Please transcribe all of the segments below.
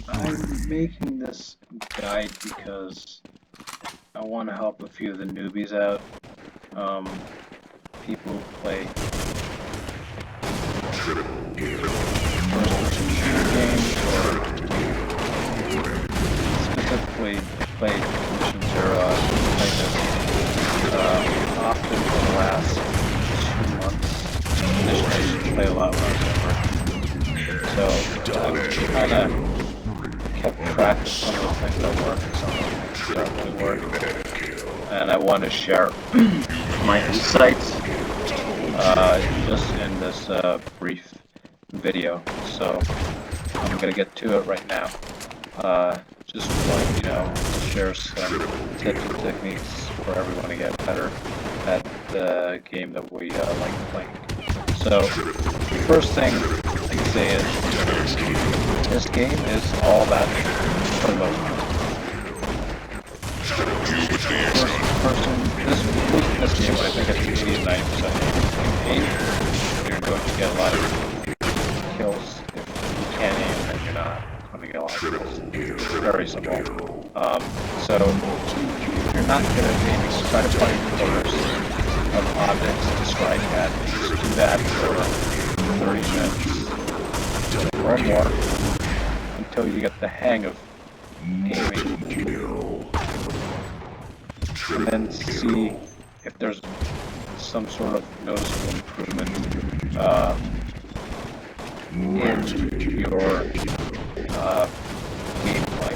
I'm making this guide because I want to help a few of the newbies out. People who play first-person shooter games or specifically play Mission Zero. I've been playing this often for the last 2 months. Initially, I used to play a lot when I was younger. So I've kind of kept track of some of the things that work and some of the things that don't really work. And I want to share my insights just in this brief video. So I'm going to get to it right now. Just want to share some tips and techniques for everyone to get better at the game that we like playing. So the first thing I can say is this game is all about for the most part. This game, I think it's 80 to 90% aim. You're going to get a lot of kills. If you can't aim, then you're not going to get a lot of kills. It's very simple. So if you're not good at aiming, try to find corners of objects to strike at. Just do that for 30 minutes or more until you get the hang of aiming. And then see if there's some sort of noticeable improvement in your gameplay.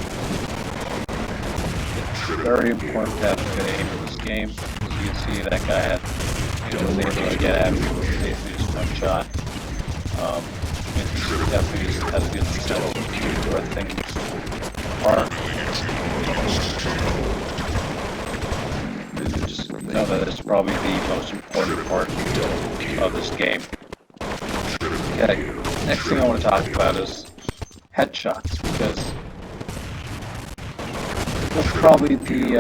It's very important to have a good aim in this game. As you can see, that guy was able to get at me with basically just one shot. It definitely has good sense where things are. Just know that it's probably the most important part of this game. Okay, next thing I want to talk about is headshots, because that's probably the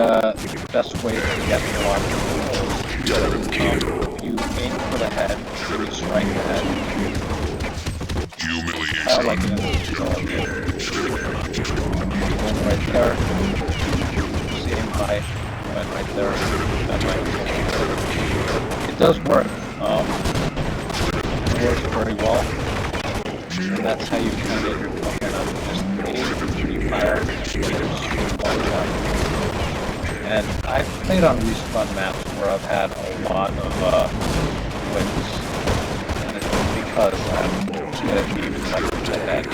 best way to get a lot of kills. If you aim for the head, and you strike the head, I like it in this one right there. Just aim high, went right there. That might it does work. It works very well. And that's how you kind of get your fucking up. Just aim, you fire, and just one shot. And I've played on respawn maps where I've had a lot of wins. And it's because I'm good at aiming like that.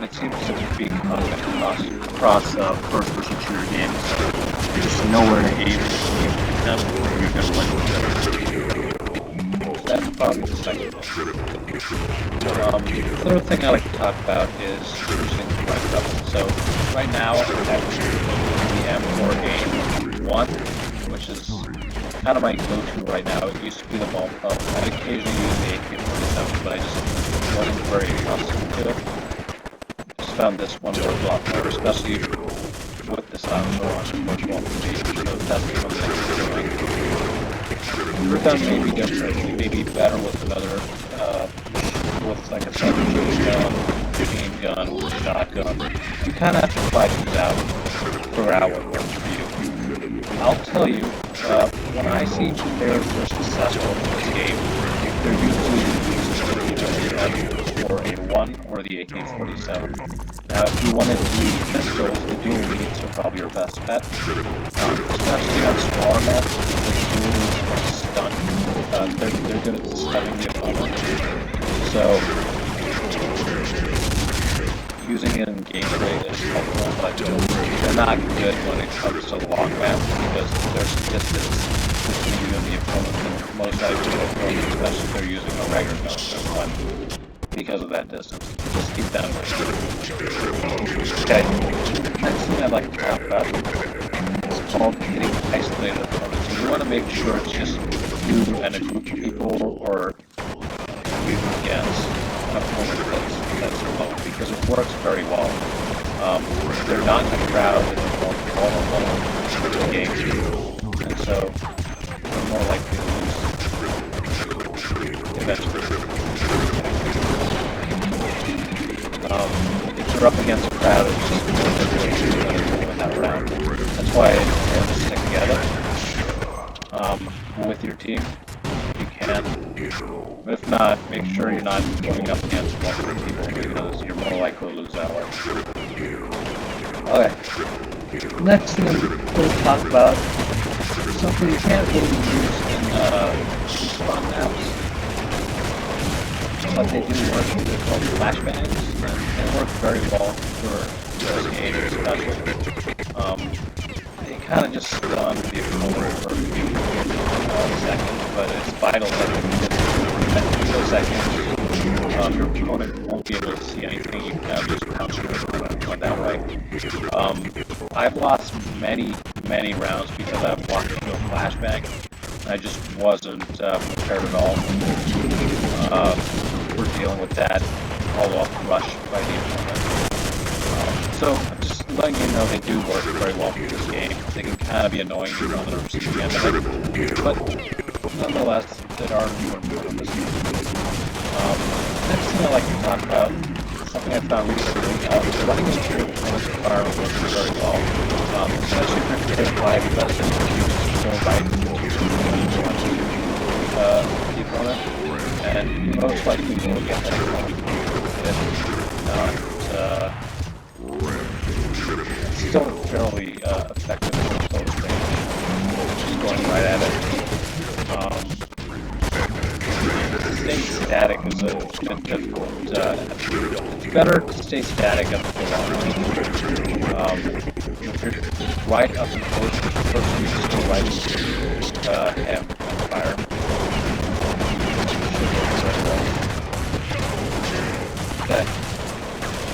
It seems to be common across first-person shooter games. You just know where to aim, that's where you're going to win. That's probably the second thing. The third thing I like to talk about is using the right weapon. So right now I have the M249 which is kind of my go-to right now. It used to be the bolt pump. I'd occasionally use the AK-47, but I just wasn't very accustomed to it. Just found this one work a lot better, especially with this option on the first one for me. So that's something I'm doing. Your gun may be different. You may be better with another, with like a submachine gun, machine gun, shotgun. You kind of have to fight these out, figure out what works for you. I'll tell you, when I see players who are successful in this game, they're usually using or a 1 or the AK-47. Now, if you wanted to use pistols, the dual beats are probably your best bet, especially on smaller maps, because duals are stun. They're good at stunning the opponent. So, using it in gameplay is helpful, but they're not good when it comes to long maps because there's distance between you and the opponent, and most ideal opponents, especially if they're using a regular gun, because of that distance. Just keep that in mind. Okay, next thing I'd like to talk about is called hitting isolated opponents. So you want to make sure it's just you and a group of people, or you against an opponent that's alone, because it works very well. They're not in a crowd, and they're all alone in the game, and so they're more likely to lose eventually. you're up against a crowd, it's just in that round. That's why it's important to stick together with your team if you can. But if not, make sure you're not going up against multiple people because you're more likely to lose that way. Okay. Next thing I'm going to talk about is something you can't really use in spawn maps. But they do work. They're called Flashbangs. They work very well for this game especially. They kind of just stun the opponent for a few seconds, but it's vital that you get those seconds. Your opponent won't be able to see anything. You can just punch them that way. I've lost many rounds because I've walked into a flashbang. I just wasn't prepared at all. We're dealing with that all off rush by the opponent. So I'm just letting you know they do work very well for this game. They can kind of be annoying if you're on the receiving end of it, but nonetheless, there are important on this game. Next thing I'd like to talk about is something I found recently. Running into your opponent's environment works very well. Unless you prepare to fly the best and you go right into the opponent, and you most likely will get that opponent. If not, it's still fairly effective in close range. Just going right at it. Staying static is a bit difficult. It's better to stay static up to the long range. If you're right up and close, the person you still right have fire. Okay.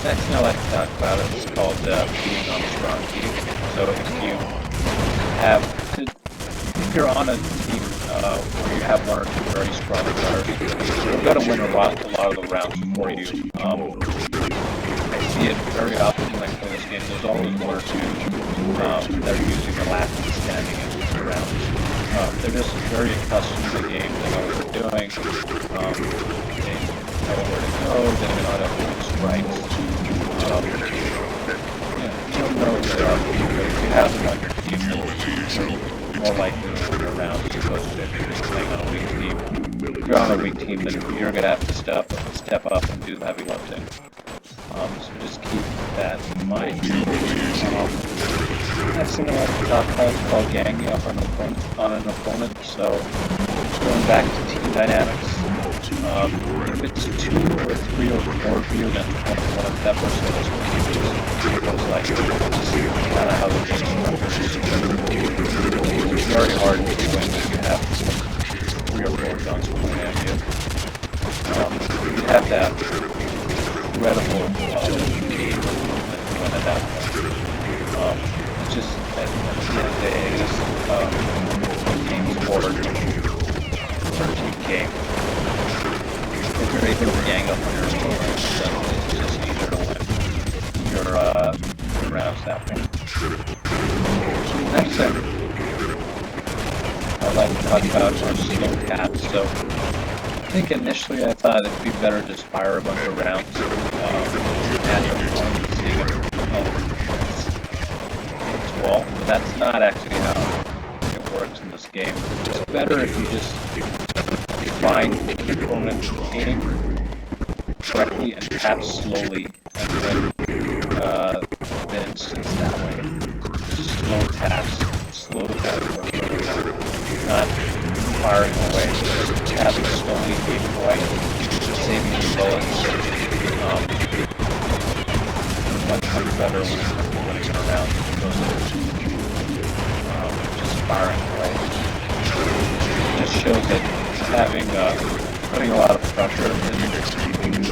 Next thing I like to talk about is called being on the strong team. So if you're on a team where you have one or two very strong players, you're going to win a lot of the rounds for you. I see it very often when I play this game. There's always one or two that are using the last and standing in the rounds. They're just very accustomed to the game. They know what they're doing. They know where to go. They know how to hold strikes. You don't know who they are, but if you have them on your team, you're more likely to win your rounds as opposed to if you're just playing on a weak team. If you're on a weak team, then you're going to have to step up and do the heavy lifting. So just keep that in mind. Next thing I like to talk about is called ganging up on an opponent. So going back to team dynamics. If it's 2 or 3 or 4 of you, then one of that person is what you do. Most likely, just kind of how the game works. It's very hard to win when you have 3 or 4 guns pointing at you. You have to have incredible game at that point. It's just at the end of the day, it's game's forward. It's a team game. If you're able to gang up on your opponent, then it's just easier to win your rounds that way. Next thing I'd like to talk about are slow caps. So I think initially I thought it'd be better to just fire a bunch of rounds at your opponent to see them its wall, but that's not actually how it works in this game. It's better if you just find the opponent's aim correctly and tap slowly and win the instance that way. Slow taps, not firing away, just tapping slowly, aiming away, saving your bullets. Much better when you're winning around as opposed to just firing away. It just shows that putting a lot of pressure isn't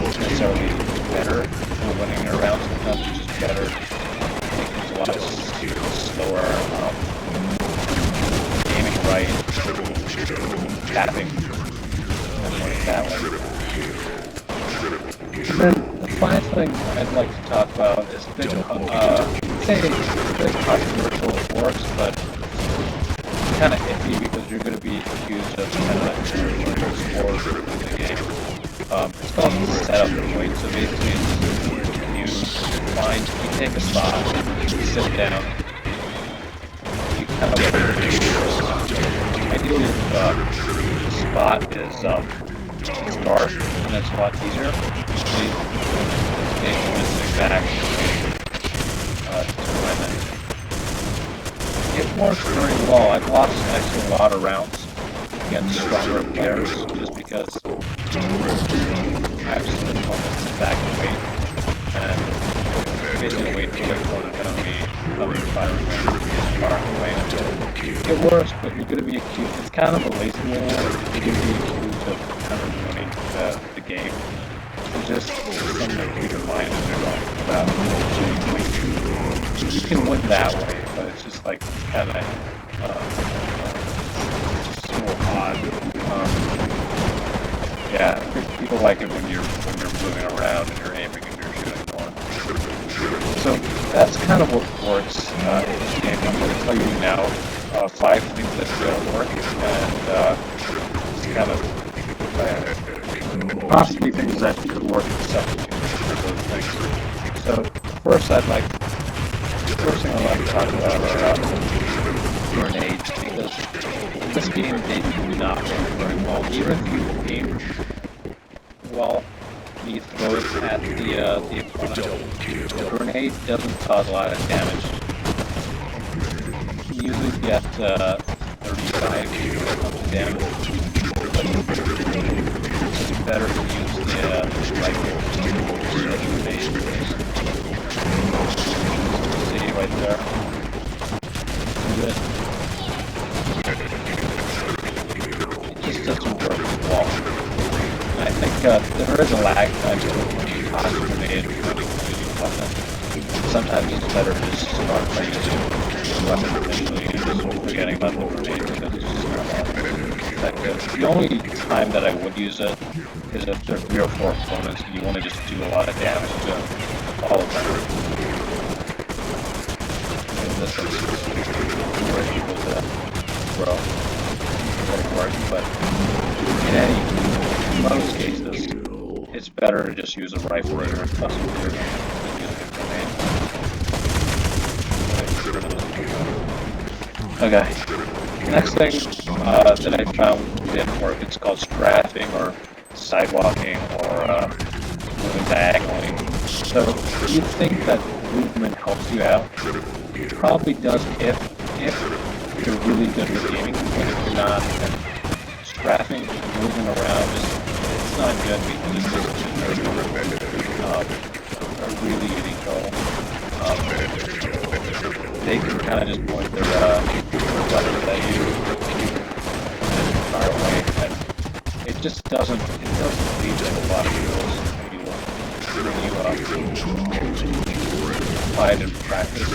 necessarily better for winning a round. Sometimes it's just better. I think it's a lot slower, aiming right, tapping, and winning that way. And then the final thing I'd like to talk about is a bit controversial, it works, but kind of iffy because you're going to be accused of kind of scores in the game. It's called setup point, so basically you fine. You take a spot, you sit down, you kind of look at it. Ideally, the spot is it's dark and it's a lot easier. See, this is back to when it works very well. I've lost actually a lot of rounds against stronger players just because I've seen opponents back and wait, and basically wait till their opponent coming firing far away. It works, but you're going to be accused. It's kind of a lazy move. You're going to be accused of kind of ruining the game. It's just something to keep in mind as you're going about. You can win that way, but it's just like kind of so odd. Yeah, people like it when you're moving around and you're aiming and you're shooting more. So that's kind of what works in this game. I'm going to tell you now 5 things that don't work, and it's kind of possibly things that could work in substitute for those things. So first thing I'd like to talk about are grenades, because this game they do not work very well. Even if you aim well, you throw it at the opponent, the grenade doesn't cause a lot of damage. You usually get 35 of damage, but it's better to use the rifle grenade. See right there. Good. It just doesn't work well. I think there is a lag time when you toss a grenade when you weapon. Sometimes it's better to just start by using the weapon initially and just forgetting about the grenade because it's just not effective. The only time that I would use it is if there are 3 or 4 opponents and you want to just do a lot of damage to all of them. In this instance, we're able to throw very hard, but in most cases, it's better to just use a rifle or a custom gear than using a grenade. Okay, next thing that I found didn't work, it's called strafing or sidewalking or moving diagonally. So you think that movement helps you out? It probably does if you're really good with gaming, but if you're not, then strafing and moving around it's not good because it's just a really unique goal. They can kind of just point their weapons at you and fire away, and it just doesn't lead to a lot of kills when you apply it in practice.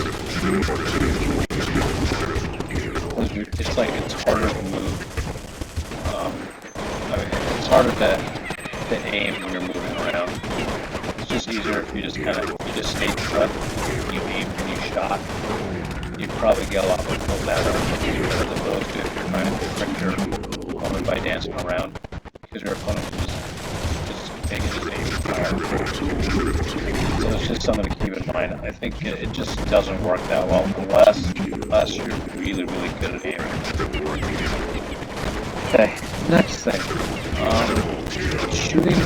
It's like it's harder to move. It's harder to aim when you're moving around. It's just easier if you just stay put, you aim and you shot. You'd probably get a lot more kills out of it as opposed to if you're trying to trick your opponent by dancing around, because your opponent will just take his aim and fire. So it's just something to keep in mind. I think it just doesn't work that well unless you're really, really good at aiming. Okay, next thing. Shooting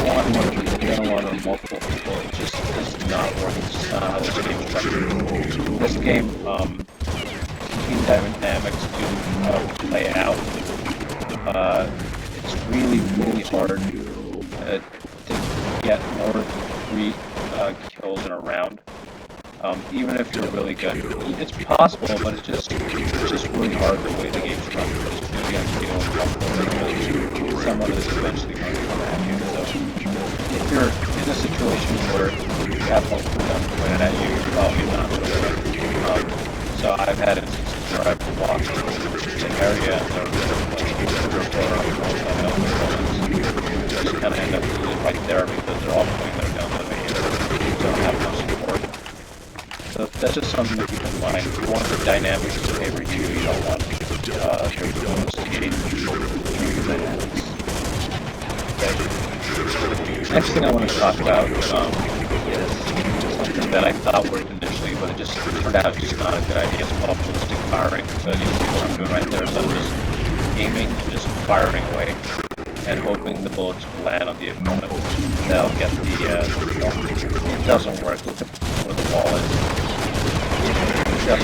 one or multiple people, it just does not work. It's just not how this game is structured. This game, team dynamics do play out. It's really, really hard to get more than 3 kills in a round. Even if you're really good, it's possible, but it's just really hard the way the game's structured. Just maybe I'm feeling comfortable because someone is eventually going to come at you. So if you're in a situation where you have multiple guns pointed at you, you're probably not going to win. So I've had instances where I've walked in an area and there were just kind of end up losing right there because they're all pointing their guns at me and don't have much support. So that's just something to keep in mind. You want the dynamics to favor you. You don't want your opponents to gain your dynamics. Okay. Next thing I want to talk about is that I thought worked initially, but it just turned out just not a good idea. It's called ballistic firing. So you see what I'm doing right there. So I'm just aiming and just firing away and hoping the bullets will land on the opponent. That'll get the it doesn't work. Look at where the ball is. It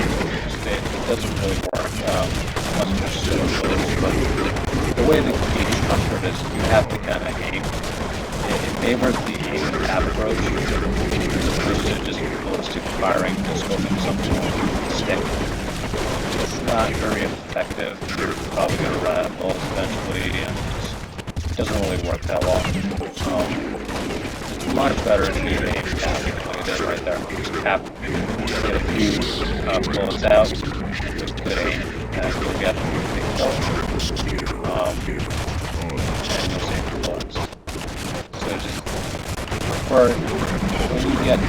doesn't really work. Unless there's still bullets, but the way the game is structured is you have to kind of aim. It favors the aim and tap approach as opposed to just ballistic firing, just hoping something will stick. It's not very effective. You're probably going to run out of bullets eventually, and it doesn't really work that well. It's much better if you aim and tap, like I did right there. Just tap, get a few bullets out with good aim, and you'll get a big kill. And you'll save your bullets. So just for when you get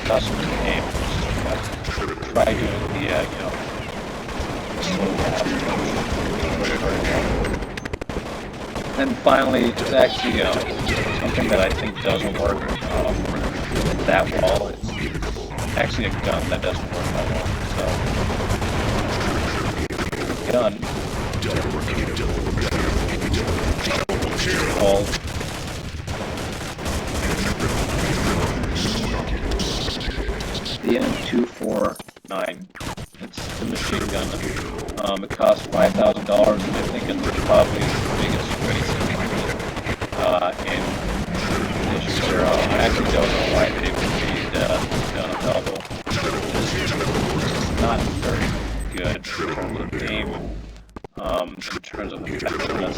custom aim, just try doing the slow tap. Then finally, it's actually something that I think doesn't work that well. It's actually a gun that doesn't work that well. So gun called the M249. It's the machine gun. It costs $5,000, and I think it's probably the biggest race in Edition Zero. I actually don't know why they would need this gun available. It's not very good in terms of game, in terms of effectiveness.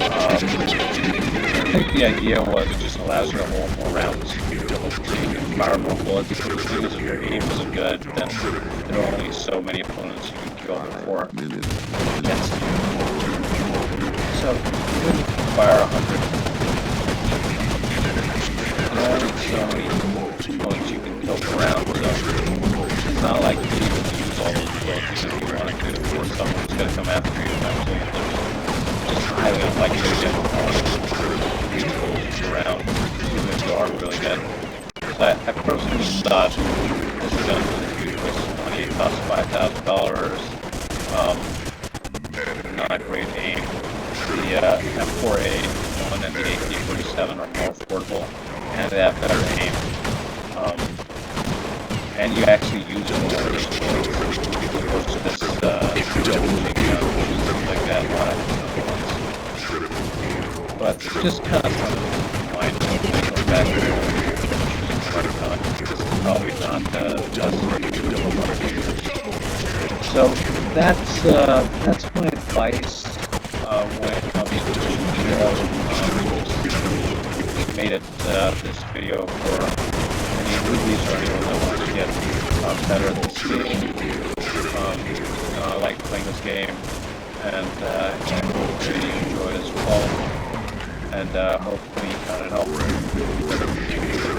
I think the idea was it just allows you to hold more rounds, so you can fire more bullets. The thing is, if your aim isn't good, then there are only so many opponents you can kill before against you. So even if you fire 100, there are only so many opponents you can kill per round, so it's not like you can use all those bullets if you want to, before someone's going to come after you eventually. There's just highly unlikely to get around, even if you are really good. So I personally thought this gun was a huge waste of money. It costs $5,000. Not a great aim. The M4A one and the AK-47 are more affordable, and they have better aim. And you actually use it more as opposed to this machine gun, like that one. But it's just kind of something to mind going back to this is probably not the best. So that's my advice when it comes to Edition Zero. Made it this video for any newbies or anyone that wants to get better at this game. I like playing this game, and hopefully you enjoy it as well. And hopefully you found it helpful.